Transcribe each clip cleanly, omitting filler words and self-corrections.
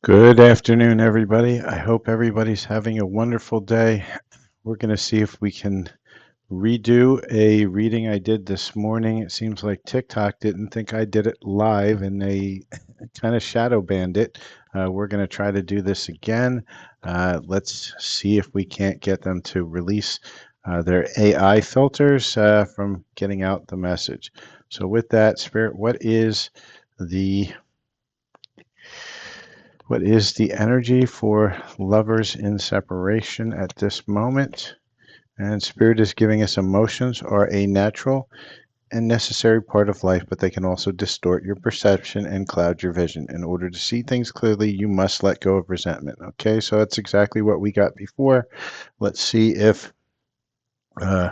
Good afternoon, everybody. I hope everybody's having a wonderful day. We're going to see if we can redo a reading I did this morning. It seems like TikTok didn't think I did it live and they kind of shadow banned it. We're going to try to do this again. Let's see if we can't get them to release their AI filters from getting out the message. So, with that, Spirit, the what is the energy for lovers in separation at this moment? And Spirit is giving us emotions are a natural and necessary part of life, but they can also distort your perception and cloud your vision. In order to see things clearly, you must let go of resentment. Okay, so that's exactly what we got before. Let's see if uh,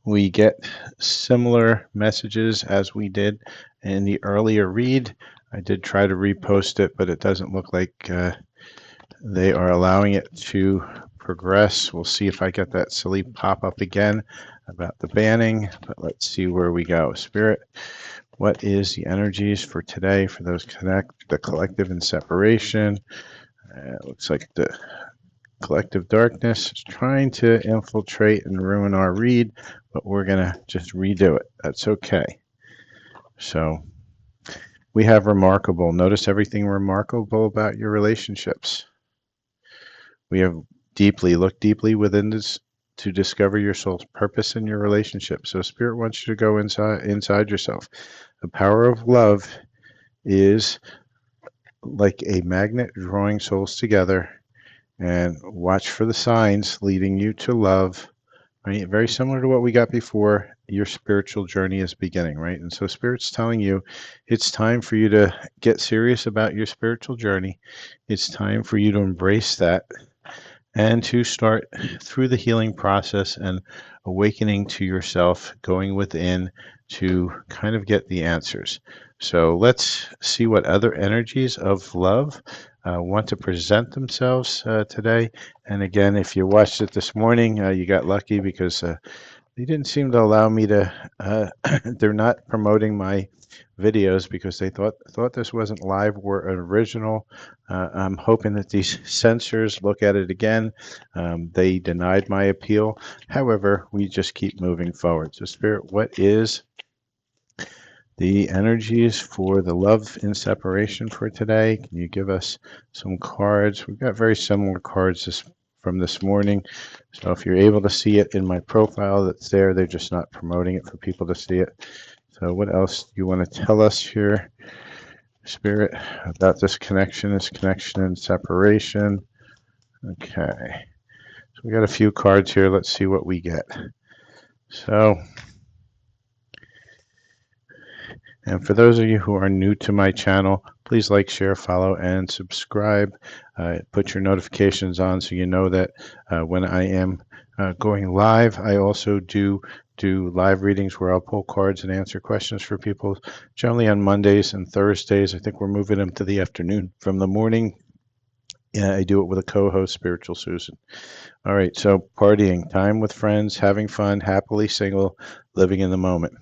we get similar messages as we did in the earlier read. I did try to repost it, but it doesn't look like they are allowing it to progress. We'll see if I get that silly pop up again about the banning, but let's see where we go. Spirit, what is the energies for today for those the collective in separation? It looks like the collective darkness is trying to infiltrate and ruin our read, but we're going to just redo it. That's okay. So we have remarkable. Notice everything remarkable about your relationships. We have look deeply within this to discover your soul's purpose in your relationship. So Spirit wants you to go inside yourself. The power of love is like a magnet drawing souls together, and watch for the signs leading you to love. Right? Very similar to what we got before. Your spiritual journey is beginning, right? And so Spirit's telling you it's time for you to get serious about your spiritual journey. It's time for you to embrace that and to start through the healing process and awakening to yourself, going within to kind of get the answers. So let's see what other energies of love want to present themselves today. And again, if you watched it this morning, you got lucky because they didn't seem to allow me to. They're not promoting my videos because they thought this wasn't live or an original. I'm hoping that these censors look at it again. They denied my appeal. However, we just keep moving forward. So, Spirit, what is the energies for the love in separation for today? Can you give us some cards? We've got very similar cards from this morning. So if you're able to see it in my profile that's there, they're just not promoting it for people to see it. So what else do you want to tell us here, Spirit, about this connection and separation? Okay. So we got a few cards here. Let's see what we get. So, and for those of you who are new to my channel, please like, share, follow, and subscribe. Put your notifications on so you know that when I am going live. I also do live readings where I'll pull cards and answer questions for people, generally on Mondays and Thursdays. I think we're moving them to the afternoon from the morning. Yeah, I do it with a co-host, Spiritual Susan. All right, so partying, time with friends, having fun, happily single, living in the moment.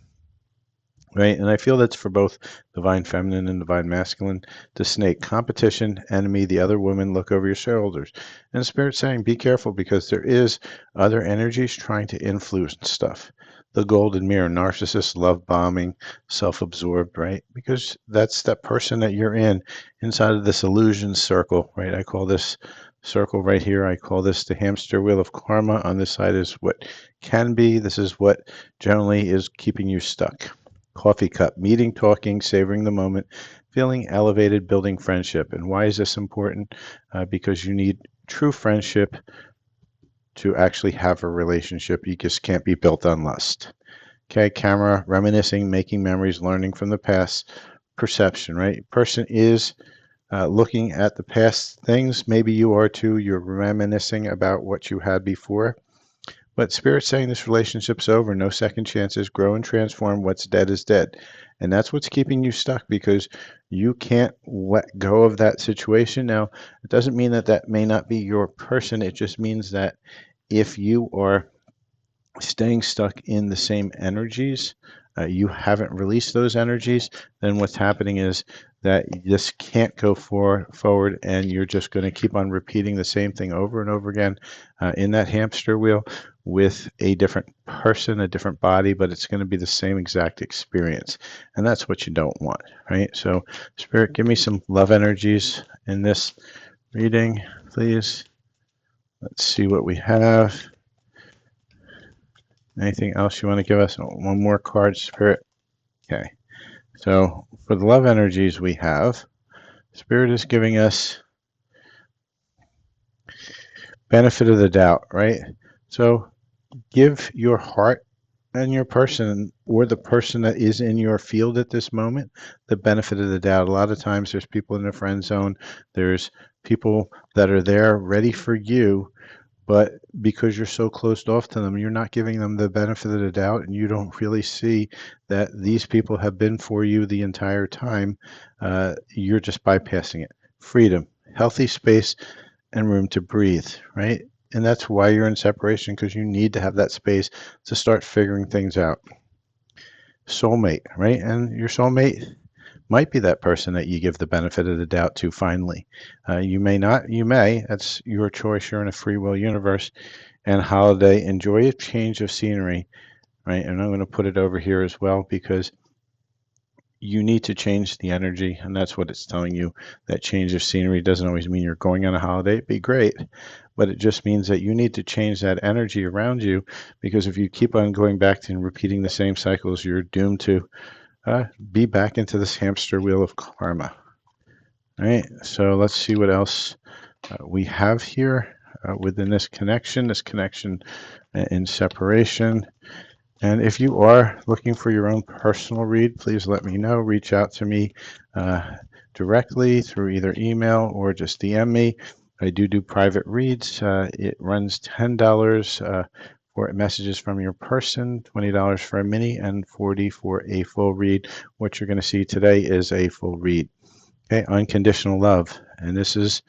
Right, and I feel that's for both divine feminine and divine masculine. The snake, competition, enemy, the other woman, look over your shoulders. And the Spirit saying, be careful because there is other energies trying to influence stuff. The golden mirror, narcissist, love bombing, self-absorbed, right? Because that's that person that you're inside of this illusion circle, right? I call this circle right here, I call this the hamster wheel of karma. On this side is what can be. This is what generally is keeping you stuck. Coffee cup, meeting, talking, savoring the moment, feeling elevated, building friendship. And why is this important? Because you need true friendship to actually have a relationship. You just can't be built on lust. Okay, camera, reminiscing, making memories, learning from the past, perception, right? Person is looking at the past things. Maybe you are too. You're reminiscing about what you had before. But Spirit's saying this relationship's over, no second chances, grow and transform. What's dead is dead. And that's what's keeping you stuck because you can't let go of that situation. Now, it doesn't mean that that may not be your person. It just means that if you are staying stuck in the same energies, you haven't released those energies, then what's happening is that you just can't go forward, and you're just going to keep on repeating the same thing over and over again in that hamster wheel with a different person, a different body, but it's going to be the same exact experience. And that's what you don't want, right? So, Spirit, give me some love energies in this reading, please. Let's see what we have. Anything else you want to give us? Oh, one more card, Spirit. Okay. So, for the love energies we have, Spirit is giving us benefit of the doubt, right? So, give your heart and your person, or the person that is in your field at this moment, the benefit of the doubt. A lot of times there's people in the friend zone, there's people that are there ready for you, but because you're so closed off to them, you're not giving them the benefit of the doubt, and you don't really see that these people have been for you the entire time. You're just bypassing it. Freedom, healthy space, and room to breathe, right? And that's why you're in separation, because you need to have that space to start figuring things out. Soulmate, right? And your soulmate might be that person that you give the benefit of the doubt to finally. You may not, you may. That's your choice. You're in a free will universe. And holiday, enjoy a change of scenery, right? And I'm going to put it over here as well, because you need to change the energy, and that's what it's telling you. That change of scenery doesn't always mean you're going on a holiday. It'd be great, but it just means that you need to change that energy around you, because if you keep on going back to and repeating the same cycles, you're doomed to be back into this hamster wheel of karma. All right, so let's see what else we have here within this connection in separation. And if you are looking for your own personal read, please let me know. Reach out to me directly through either email or just DM me. I do private reads. It runs $10 for messages from your person, $20 for a mini, and $40 for a full read. What you're going to see today is a full read. Okay, unconditional love. And this is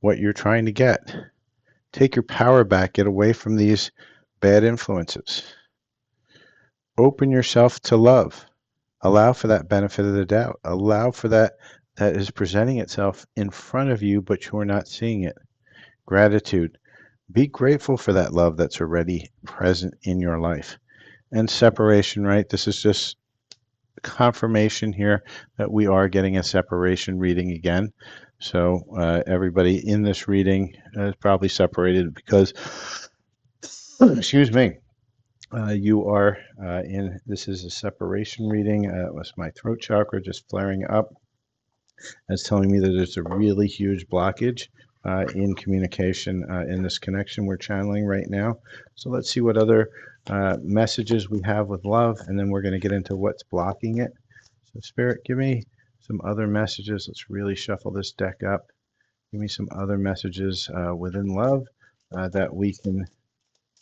what you're trying to get. Take your power back. Get away from these bad influences. Open yourself to love. Allow for that benefit of the doubt. Allow for that is presenting itself in front of you, but you're not seeing it. Gratitude. Be grateful for that love that's already present in your life. And separation, right? This is just confirmation here that we are getting a separation reading again. So everybody in this reading is probably separated because, excuse me, you are this is a separation reading. It was my throat chakra just flaring up. That's telling me that there's a really huge blockage in communication in this connection we're channeling right now. So let's see what other messages we have with love, and then we're going to get into what's blocking it. So Spirit, give me some other messages. Let's really shuffle this deck up. Give me some other messages within love that we can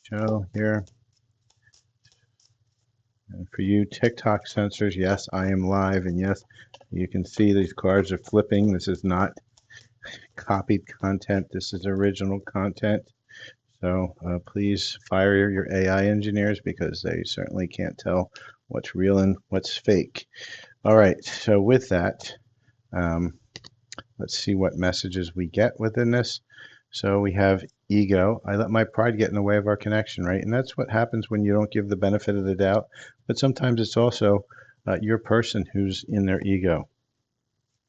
show here. And for you TikTok sensors, yes, I am live, and yes, you can see these cards are flipping. This is not copied content. This is original content. So please fire your AI engineers, because they certainly can't tell what's real and what's fake. All right, so with that, let's see what messages we get within this. So we have ego. I let my pride get in the way of our connection, right? And that's what happens when you don't give the benefit of the doubt. But sometimes it's also your person who's in their ego.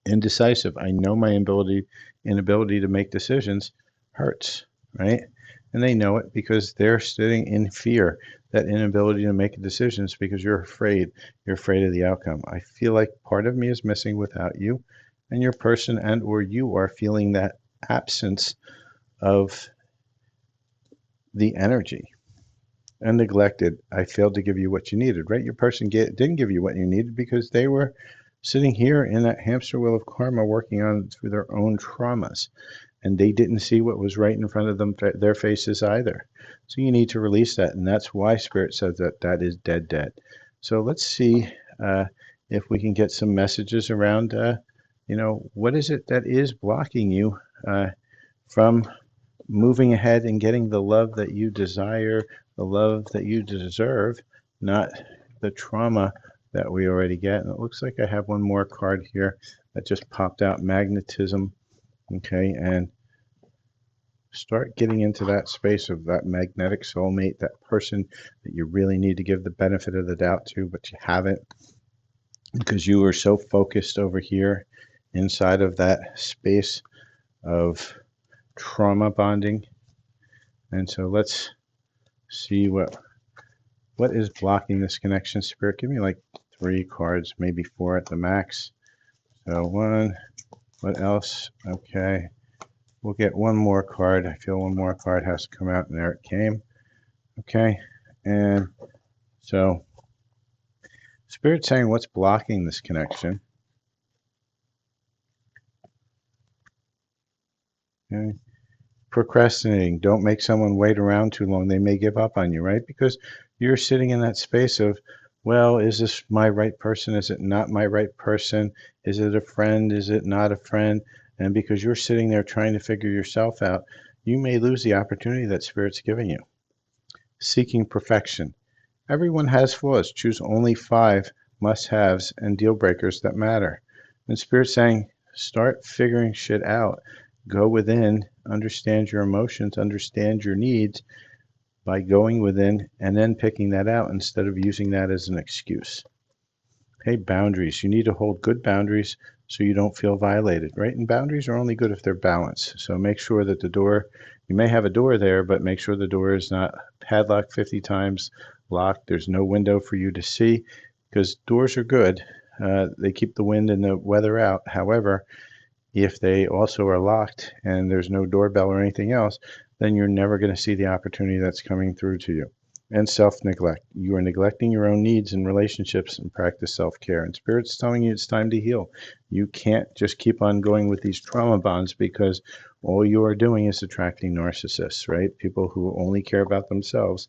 Indecisive. I know my inability to make decisions hurts, right? And they know it because they're sitting in fear, that inability to make decisions, because you're afraid. You're afraid of the outcome. I feel like part of me is missing without you, and your person and or you are feeling that absence of the energy. And neglected. I failed to give you what you needed, right? Your person didn't give you what you needed because they were sitting here in that hamster wheel of karma, working on through their own traumas, and they didn't see what was right in front of them, their faces either. So you need to release that, and that's why Spirit says that is dead. So let's see if we can get some messages around, what is it that is blocking you from moving ahead and getting the love that you desire, the love that you deserve, not the trauma that we already get. And it looks like I have one more card here that just popped out, magnetism. Okay, and start getting into that space of that magnetic soulmate, that person that you really need to give the benefit of the doubt to, but you haven't because you are so focused over here inside of that space of trauma bonding. And so let's see what is blocking this connection. Spirit, give me like 3 cards, maybe 4 at the max. So 1, what else? Okay, we'll get 1 more card. I feel 1 more card has to come out, and there it came. Okay, and so Spirit's saying what's blocking this connection. Okay. Procrastinating. Don't make someone wait around too long. They may give up on you, right? Because you're sitting in that space of, well, is this my right person? Is it not my right person? Is it a friend? Is it not a friend? And because you're sitting there trying to figure yourself out, you may lose the opportunity that Spirit's giving you. Seeking perfection. Everyone has flaws. Choose only 5 must-haves and deal breakers that matter. And Spirit's saying, start figuring shit out. Go within, understand your emotions, understand your needs by going within and then picking that out instead of using that as an excuse. Hey, boundaries. You need to hold good boundaries so you don't feel violated, right? And boundaries are only good if they're balanced. So make sure that the door, you may have a door there, but make sure the door is not padlocked 50 times, locked. There's no window for you to see because doors are good. They keep the wind and the weather out. However, if they also are locked and there's no doorbell or anything else, then you're never going to see the opportunity that's coming through to you. And self-neglect. You are neglecting your own needs and relationships and practice self-care. And Spirit's telling you it's time to heal. You can't just keep on going with these trauma bonds because all you are doing is attracting narcissists, right? People who only care about themselves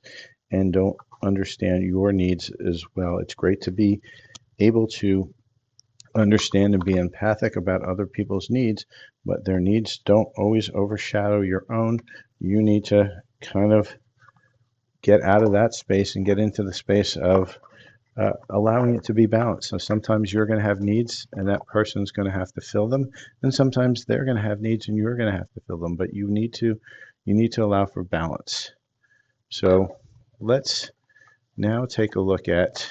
and don't understand your needs as well. It's great to be able to understand and be empathic about other people's needs, but their needs don't always overshadow your own. You need to kind of get out of that space and get into the space of allowing it to be balanced. So sometimes you're going to have needs and that person's going to have to fill them, and sometimes they're going to have needs and you're going to have to fill them, but you need to allow for balance. So let's now take a look at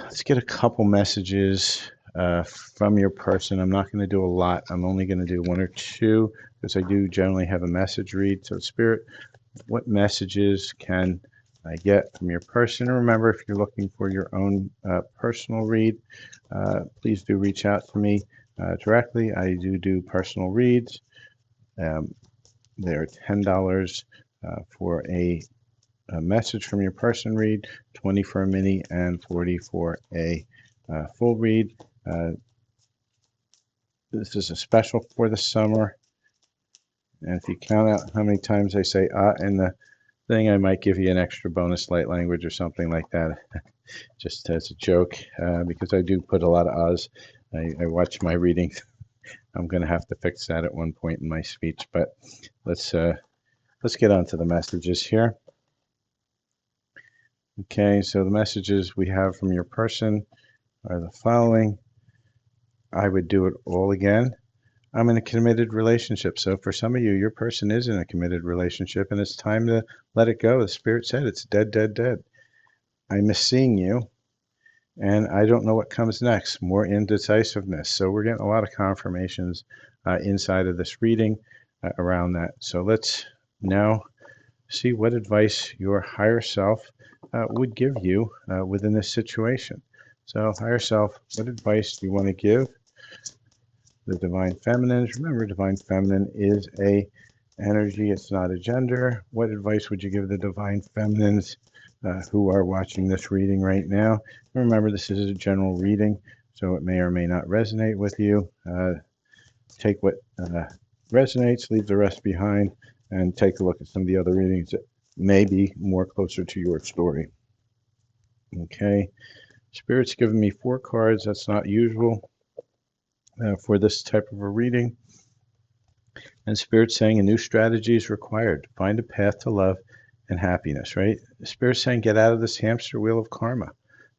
let's get a couple messages from your person. I'm not going to do a lot. I'm only going to do 1 or 2 because I do generally have a message read. So Spirit, what messages can I get from your person? And remember, if you're looking for your own personal read, please do reach out to me directly. I do personal reads. They're $10 for a message from your person read, 20 for a mini, and 40 for a full read. This is a special for the summer. And if you count out how many times I say in the thing, I might give you an extra bonus light language or something like that, just as a joke, because I do put a lot of ahs. I watch my readings. I'm going to have to fix that at one point in my speech, but let's get on to the messages here. Okay, so the messages we have from your person are the following. I would do it all again. I'm in a committed relationship. So for some of you, your person is in a committed relationship and it's time to let it go. The Spirit said it's dead, dead, dead. I miss seeing you and I don't know what comes next. More indecisiveness. So we're getting a lot of confirmations inside of this reading around that. So let's now see what advice your higher self would give you within this situation. So higher self, what advice do you want to give the Divine Feminines? Remember, Divine Feminine is a energy, it's not a gender. What advice would you give the Divine Feminines who are watching this reading right now? Remember, this is a general reading, so it may or may not resonate with you. Take what resonates, leave the rest behind, and take a look at some of the other readings that may be more closer to your story. Okay, Spirit's given me 4 cards. That's not usual for this type of a reading. And Spirit's saying a new strategy is required. Find a path to love and happiness, right? Spirit's saying get out of this hamster wheel of karma.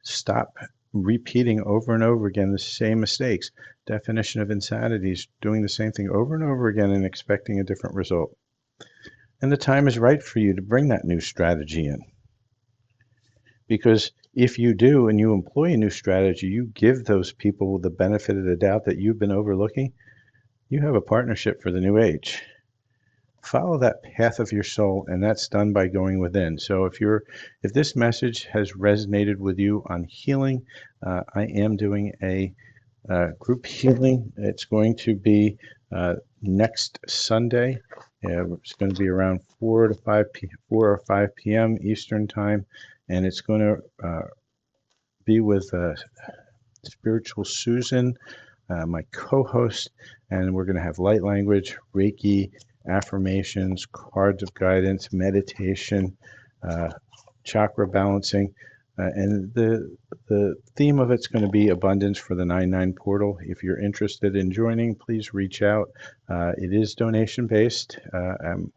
Stop repeating over and over again the same mistakes. Definition of insanity is doing the same thing over and over again and expecting a different result. And the time is right for you to bring that new strategy in. Because if you do and you employ a new strategy, you give those people the benefit of the doubt that you've been overlooking, you have a partnership for the new age. Follow that path of your soul, and that's done by going within. So if this message has resonated with you on healing, I am doing a group healing. It's going to be next Sunday. It's going to be around 4 or 5 p.m. Eastern time, and it's going to be with Spiritual Susan, my co-host, and we're going to have light language, Reiki, affirmations, cards of guidance, meditation, uh, chakra balancing, and the theme of it's going to be abundance for the 99 portal. If you're interested in joining, please reach out. It is donation based.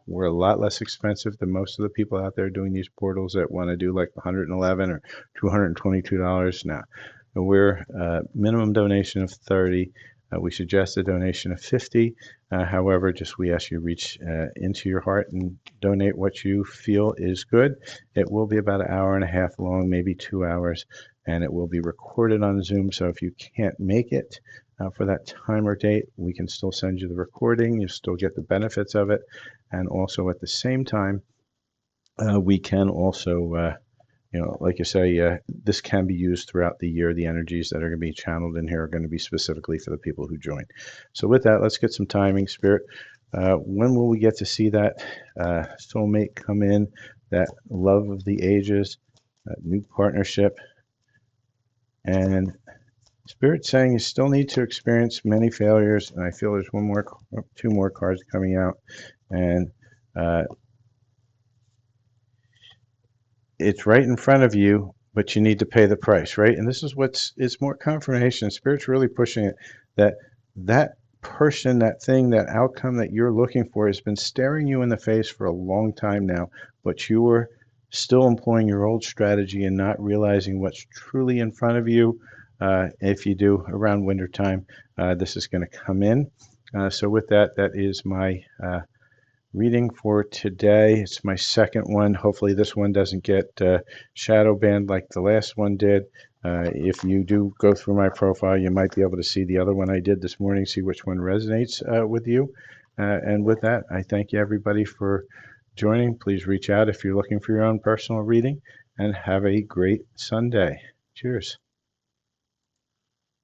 We're a lot less expensive than most of the people out there doing these portals that want to do like 111 or $222 now. We're minimum donation of 30. We suggest a donation of 50. However, just we ask you reach into your heart and donate what you feel is good. It will be about an hour and a half long, maybe 2 hours, and it will be recorded on Zoom. So if you can't make it for that time or date, we can still send you the recording. You still get the benefits of it. And also at the same time, we can also like you say, this can be used throughout the year. The energies that are going to be channeled in here are going to be specifically for the people who join. So with that, let's get some timing, Spirit. When will we get to see that soulmate come in, that love of the ages, that new partnership? And Spirit saying you still need to experience many failures. And I feel there's two more cards coming out. And it's right in front of you, but you need to pay the price, right? And this is it's more confirmation. Spirit's really pushing it that person, that thing, that outcome that you're looking for has been staring you in the face for a long time now, but you are still employing your old strategy and not realizing what's truly in front of you. If you do around wintertime, this is going to come in. So with that, that is my reading for today. It's my second one. Hopefully this one doesn't get shadow banned like the last one did. If you do go through my profile, you might be able to see the other one I did this morning, see which one resonates with you. And with that, I thank you everybody for joining. Please reach out if you're looking for your own personal reading, and have a great Sunday. Cheers.